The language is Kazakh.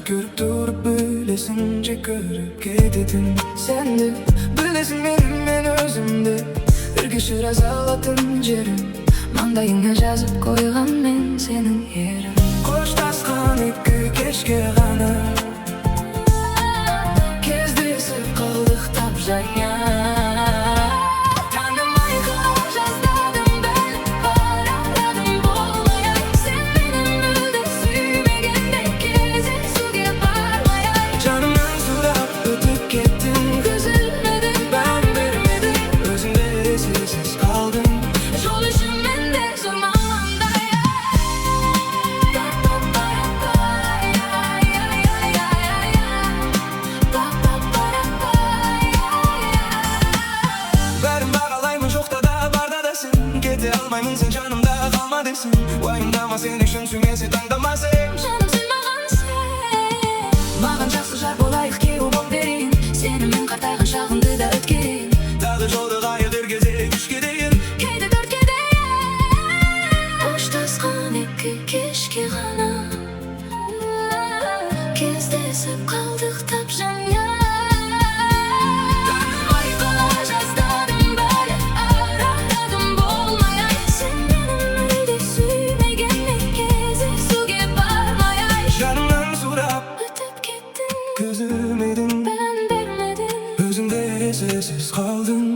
görüp durup bilesince görüp gidedim. Sen de bilesin benim özümde ürgüşür azalattın jerim. Mаңдайыңа жазып қойған мен сенің ерім. Қоштасқан екі кешке ғана кездесіп қалдық тап жаңа. Таңым айқын жаздадым біліп бар арадым болмай ай. Сен мені мүлде сүймегенде кездесуге бармай ай. Жанымнан сұрап өтіп кеттің, үзілмедің, мән бермедің, өзіңде есесіз қалдың. Жол үшін менде зор мамандай бәрін бағалаймын, жоқта да барда да сен. Кете алмаймын, сен жанымда қалма десің. Уайымдама, сен үшін сүймесе таңдама сен. Жаным сен маған сен. Маған жақсы жар болайық, күйеу болып берейін. Сенімен қартайған шағымды да өткерейін. Тағы жолды қайырдыр кезде үшке дейін, кейде төртке дейін. Қоштасқан екі кешке ғана кездесіп қалдық тап жаңа. Таңым айқын жаздадым бәрі арадым болмай ай. Сен мені мүлде сүймегенде кездесуге бармай ай. Жанымнан сұрап өтіп кеттің, көзілмедің, мән бермедің, өзіңде есесіз қалдың.